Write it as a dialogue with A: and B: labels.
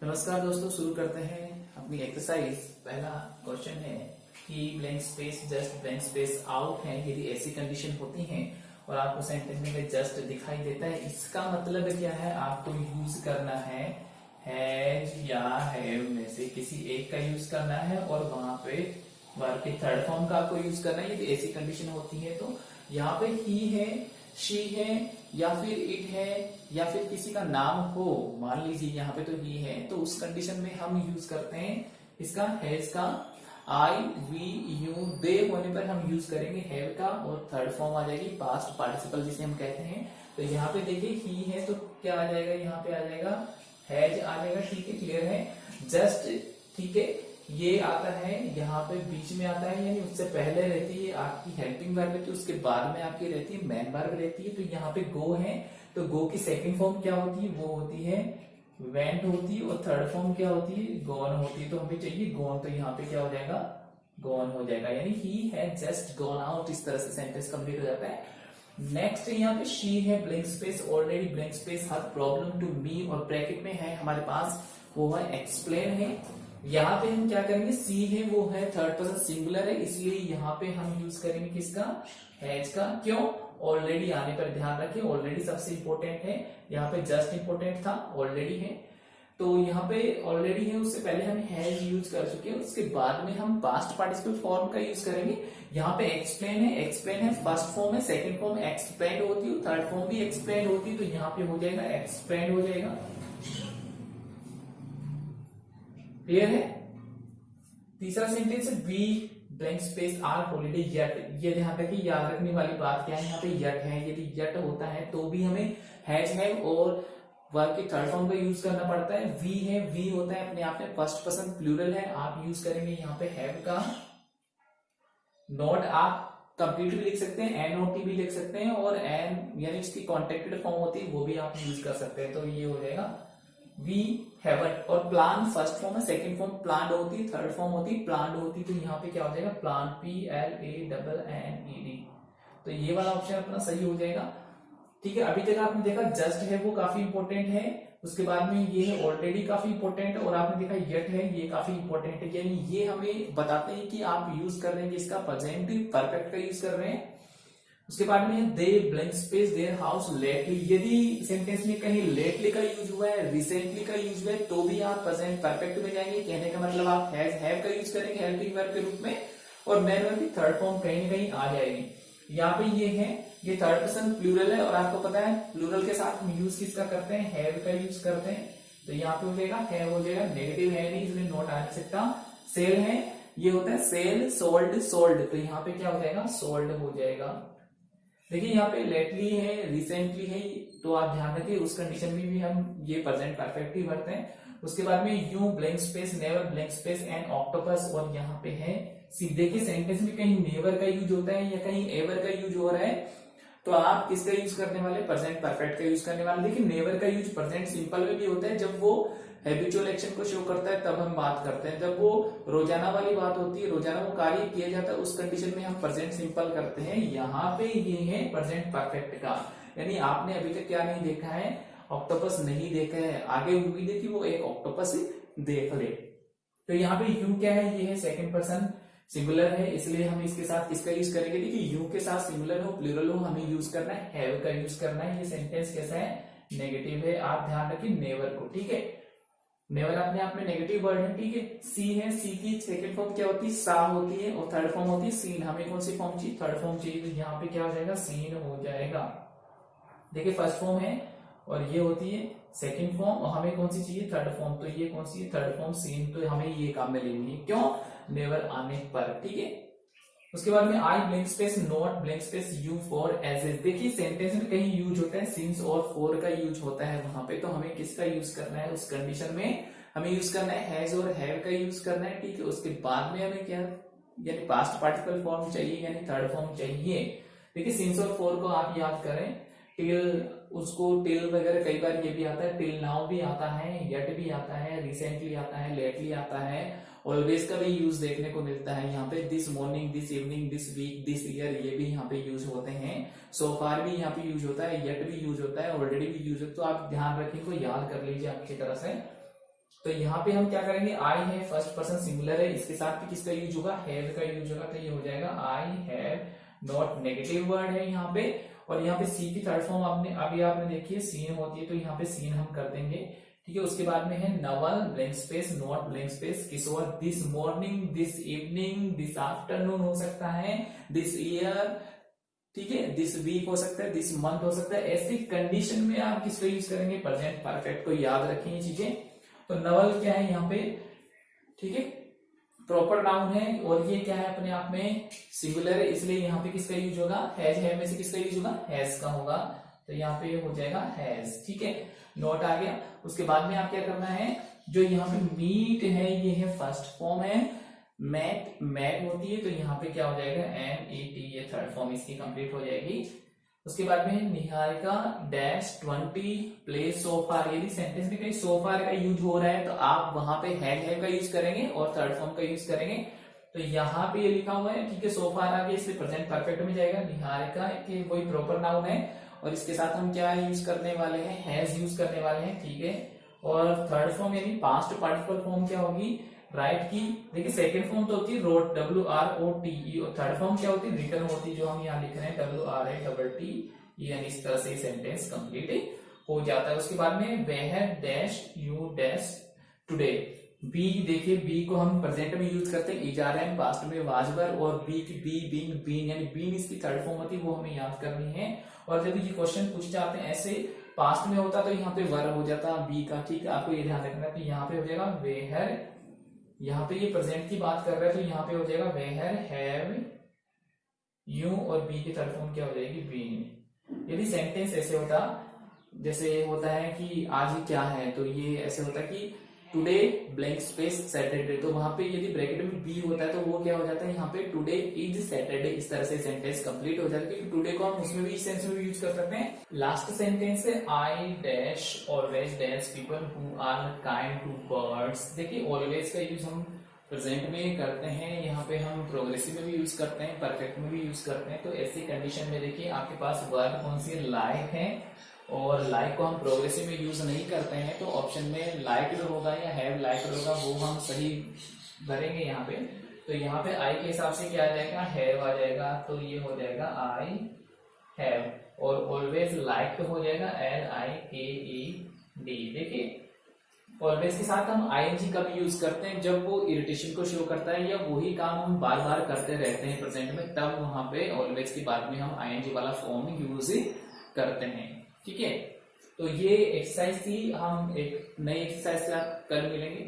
A: नमस्कार दोस्तों, शुरू करते हैं अपनी एक्सरसाइज। पहला क्वेश्चन है कि blank space just blank space out है यदि ऐसी कंडीशन होती है और आपको सेंटेंस में जस्ट दिखाई देता है, इसका मतलब क्या है? आपको यूज करना है हैज या हैव में से किसी एक का यूज करना है और वहां पे वर्ब के थर्ड फॉर्म का आपको यूज करना है। यदि ऐसी कंडीशन होती है तो यहाँ पे ही है, शी है या फिर इट है या फिर किसी का नाम हो, मान लीजिए यहाँ पे तो ही है, तो उस कंडीशन में हम यूज करते हैं इसका हैज का। आई वी यू दे होने पर हम यूज करेंगे हैव का और थर्ड फॉर्म आ जाएगी पास्ट पार्टिसिपल जिसे हम कहते हैं। तो यहाँ पे देखिए ही है तो क्या आ जाएगा, यहाँ पे आ जाएगा हैज आ जाएगा। ठीक है, क्लियर है। जस्ट, ठीक है, ये आता है यहाँ पे बीच में आता है, यानी उससे पहले रहती है आपकी हेल्पिंग वर्ब रहती है, उसके बाद में आपकी रहती है मेन वर्ब रहती है। तो यहाँ पे गो है तो गो की सेकंड फॉर्म क्या होती है? वो होती है वेंट होती है और थर्ड फॉर्म क्या होती है? गॉन होती है। तो हमें चाहिए गॉन, तो यहाँ पे क्या हो जाएगा? गॉन हो जाएगा, यानी he has just gone out. इस तरह से सेंटेंस कंप्लीट हो जाता है। नेक्स्ट यहाँ पे शी है blank space already blank space her problem to me और ब्रैकेट में है हमारे पास वो है एक्सप्लेन है। यहाँ पे हम क्या करेंगे? सी है वो है थर्ड पर्सन सिंगुलर है, इसलिए यहाँ पे हम यूज करेंगे किसका? हैज का। क्यों? ऑलरेडी आने पर ध्यान रखें, ऑलरेडी सबसे इंपॉर्टेंट है। यहाँ पे जस्ट इंपॉर्टेंट था, ऑलरेडी है। तो यहाँ पे ऑलरेडी है, उससे पहले हम हैज यूज कर चुके हैं, उसके बाद में हम पास्ट पार्टिसिपल फॉर्म का यूज करेंगे। यहाँ पे एक्सप्लेन है, एक्सप्लेन है फर्स्ट फॉर्म है, सेकंड फॉर्म एक्सप्लेन होती है, थर्ड फॉर्म भी एक्सप्लेन होती है, तो यहाँ पे हो जाएगा एक्सप्लेन हो जाएगा। क्लियर है। तीसरा सेंटेंस है we blank space our holiday yet. ये ध्यान रखिए, याद रखने वाली बात क्या है, यहाँ पे येट है। यदि येट होता है तो भी हमें हैज हैव और वर्ब के थर्ड फॉर्म का यूज करना पड़ता है। वी है, वी होता है अपने आप में फर्स्ट पर्सन प्लूरल है, आप यूज करेंगे यहाँ पे हैव का। नॉट आप कंप्लीट भी लिख सकते हैं, एन ओ टी भी लिख सकते हैं, और एन यानी इसकी कॉन्टेक्टेड फॉर्म होती है वो भी आप यूज कर सकते हैं। तो ये हो जाएगा वी हैवंट। और प्लान फर्स्ट फॉर्म है, सेकंड फॉर्म प्लांट होती है, थर्ड फॉर्म होती है प्लांट होती है, तो यहाँ पे क्या हो जाएगा? Plant, PLANNED। तो ये वाला ऑप्शन अपना सही हो जाएगा। ठीक है, अभी तक आपने देखा जस्ट है वो काफी इंपॉर्टेंट है, उसके बाद में ये है ऑलरेडी काफी इंपॉर्टेंट है, और आपने देखा येट है ये काफी इंपॉर्टेंट है। यानी ये हमें बताते हैं कि आप यूज कर रहे हैं इसका प्रेजेंट परफेक्ट का यूज कर रहे हैं। उसके बाद में दे blank space their house lately. यदि सेंटेंस में कहीं लेटली का यूज हुआ है, रिसेंटली का यूज हुआ है, तो भी आप प्रेजेंट परफेक्ट में जाएंगे। कहने का मतलब आप हैज हैव का यूज करेंगे हेल्पिंग वर्ब के रूप में, और मैन वर्ब की थर्ड फॉर्म कहीं ना कहीं आ जाएगी। यहाँ पे ये है, ये थर्ड पर्सन प्लूरल है, और आपको पता है प्लूरल के साथ हम यूज किसका करते हैं? हैव का यूज करते हैं। तो यहाँ पे हो जाएगा हैव हो जाएगा, नेगेटिव है नहीं इसलिए नोट आ नहीं सकता। सेल है, ये होता है सेल, सोल्ड, सोल्ड, तो यहाँ पे क्या हो जाएगा? सोल्ड हो जाएगा। देखिए यहाँ पे लेटली है, रिसेंटली है, तो आप ध्यान रखिए उस कंडीशन में भी हम ये प्रेजेंट परफेक्ट ही भरते हैं। उसके बाद में you blank space never blank space and octopus, और यहाँ पे है सी। देखिए सेंटेंस में कहीं नेवर का यूज होता है या कहीं एवर का यूज हो रहा है, तो आप किसका यूज करने वाले? प्रेजेंट परफेक्ट का यूज करने वाले। देखिए नेवर का यूज प्रेजेंट सिंपल में भी होता है, जब वो हैबिचुअल एक्शन को शो करता है तब हम बात करते हैं। जब वो रोजाना वाली बात होती है, रोजाना वो कार्य किया जाता है, उस कंडीशन में हम प्रेजेंट सिंपल करते हैं। यहाँ पे ये है प्रेजेंट परफेक्ट का, यानी आपने अभी तक क्या नहीं देखा है? ऑक्टोपस नहीं देखा है। आगे उम्मीद है कि वो एक ऑक्टोपस देख ले। तो यहाँ पे यू क्या है? ये है सेकंड पर्सन सिंगुलर है, इसलिए हम इसके साथ किसका यूज करेंगे? देखिए यू के साथ सिंगुलर हो प्लूरल हो हमें यूज करना है हैव का यूज करना है। ये सेंटेंस कैसा है? नेगेटिव है, आप ध्यान रखिए नेवर को। ठीक है, नेवर अपने आप में नेगेटिव वर्ड है। ठीक है, सी है, सी की सेकंड फॉर्म क्या होती है? सा होती है, और थर्ड फॉर्म होती है सीन। हमें कौन सी फॉर्म चाहिए? थर्ड फॉर्म चाहिए, तो यहाँ पे क्या हो जाएगा? सीन हो जाएगा। देखिए फर्स्ट फॉर्म है और ये होती है सेकंड फॉर्म, और हमें कौन सी चाहिए? थर्ड फॉर्म, तो ये कौन सी है? Third form seen. तो हमें ये काम में लेनी है, क्यों? नेवर आने पर। ठीक है, उसके बाद में I blank space not blank space you for ages. देखिए सेंटेंस में कहीं यूज होता है सिंस और फॉर का यूज होता है वहां पे, तो हमें किसका यूज करना है? उस कंडीशन में हमें यूज करना है हैज और हैव का यूज करना है। ठीक है, उसके बाद में हमें क्या, यानी पास्ट पार्टिसिपल फॉर्म चाहिए, यानी थर्ड फॉर्म चाहिए। देखिए सिंस और फॉर को आप याद करें, टिल, उसको टिल वगैरह कई बार ये भी आता है, टिल नाउ भी आता है, येट भी आता है, रिसेंटली आता है, लेटली आता है, ऑलवेज का भी यूज देखने को मिलता है। यहाँ पे this morning, this evening, this week, this year, ये भी यहाँ पे यूज होते हैं। सो फार भी यहाँ पे यूज होता है, येट भी यूज होता है, ऑलरेडी भी यूज होता है। तो आप ध्यान रखें, को याद कर लीजिए अच्छी तरह से। तो यहाँ पे हम क्या करेंगे, आई है फर्स्ट पर्सन सिंगुलर है, इसके साथ भी किसका यूज होगा, हैव का यूज होगा, तो ये हो जाएगा I have not, negative word है यहाँ पे। और यहाँ पे सी की थर्ड फॉर्म आपने देखी है सीन होती है, तो यहाँ पे सीन हम कर देंगे, ठीक है। उसके बाद में है Naval blank space not blank space Kishore, this morning, this evening, this afternoon हो सकता है, दिस ईयर, ठीक है, दिस वीक हो सकता है, दिस मंथ हो सकता है। ऐसी कंडीशन में आप किसको यूज करेंगे, प्रेजेंट परफेक्ट को याद रखें ये चीजें। तो नवल क्या है यहाँ पे, ठीक है, प्रॉपर नाउन है, और ये क्या है अपने आप में सिंगुलर है, इसलिए यहाँ पे किसका यूज होगा, हैज है में से किसका यूज होगा, हैज का होगा, तो यहाँ पे हो जाएगा हैज, ठीक है। नोट आ गया। उसके बाद में आप क्या करना है, जो यहाँ पे मीट है ये है फर्स्ट फॉर्म है, मैट मैट होती है, तो यहाँ पे क्या हो जाएगा MET, ये थर्ड फॉर्म इसकी कंप्लीट हो जाएगी। उसके बाद में निहारिका डैश 20 प्ले सोफार, यदि सेंटेंस में कहीं सोफार का यूज हो रहा है तो आप वहां पे हैव का यूज करेंगे और थर्ड फॉर्म का यूज करेंगे। तो यहाँ पे ये लिखा हुआ है, ठीक है, सोफार आ गया, इसलिए प्रेजेंट परफेक्ट में जाएगा। निहारिका के वही प्रॉपर नाउन है, और इसके साथ हम क्या यूज करने वाले हैं, हैज यूज करने वाले हैं, ठीक है। और थर्ड फॉर्म यानी पास्ट पार्टिसिपल फॉर्म क्या होगी, राइट की, देखिए सेकंड फॉर्म तो होती है रोट, WROTE, और थर्ड फॉर्म क्या होती है, रिटर्न होती है, जो हम यहाँ लिख रहे हैं WRITT, यानी इस तरह से सेंटेंस कंप्लीट हो जाता है। उसके बाद में वह dash you dash today, be, देखिए बी को हम प्रेजेंट में यूज करते हैं, इजार है, पास्ट में वाजबर, और बी की बी बीन बीन यानी बीन इसकी थर्ड फॉर्म होती है, वो हमें याद करनी है। और जब ये क्वेश्चन पूछ जाते हैं ऐसे पास्ट में होता तो यहाँ पे वर हो जाता बी का, ठीक है, आपको ये ध्यान रखना है। तो यहाँ पे हो जाएगा वेहर, यहाँ पे ये प्रेजेंट की बात कर रहा है, तो यहाँ पे हो जाएगा वेहर हैव यू, और बी की थर्ड फॉर्म क्या हो जाएगी, बीन। यदि सेंटेंस ऐसे होता, जैसे होता है कि आज ही क्या है, तो ये ऐसे होता है कि टुडे ब्लैंक स्पेस सैटरडे, तो वहां पे यदि ब्रैकेट में बी होता है तो वो क्या हो जाता है, यहाँ पे टुडे इज सैटरडे, इस तरह से सेंटेंस कंप्लीट हो जाता है, क्योंकि टुडे को हम उसमें भी इस सेंस में भी यूज कर सकते हैं। लास्ट सेंटेंस है I dash always dash people who are kind to birds. देखिए ऑलवेज का यूज हम प्रेजेंट में करते हैं, यहाँ पे हम प्रोग्रेसिव में भी यूज करते हैं, परफेक्ट में भी यूज करते हैं। तो ऐसी कंडीशन में देखिए आपके पास वर्ब कौन सी है, लाइक है, और लाइक को हम प्रोग्रेसिव में यूज नहीं करते हैं, तो ऑप्शन में लाइक जो होगा या हैव लाइक होगा वो हम सही भरेंगे यहाँ पे। तो यहाँ पे आई के हिसाब से क्या आ जाएगा, हैव आ जाएगा, तो ये हो जाएगा आई हैव, और ऑलवेज लाइक हो जाएगा LIKED। देखिए ऑलवेज के साथ हम ING कब यूज करते हैं, जब वो इरिटेशन को शो करता है या वही काम हम बार बार करते रहते हैं प्रेजेंट में, तब वहां पे ऑलवेज के बाद में हम ING वाला फॉर्म यूज करते हैं, ठीक है। तो ये एक्सरसाइज थी, हम एक नई एक्सरसाइज से आप कल मिलेंगे।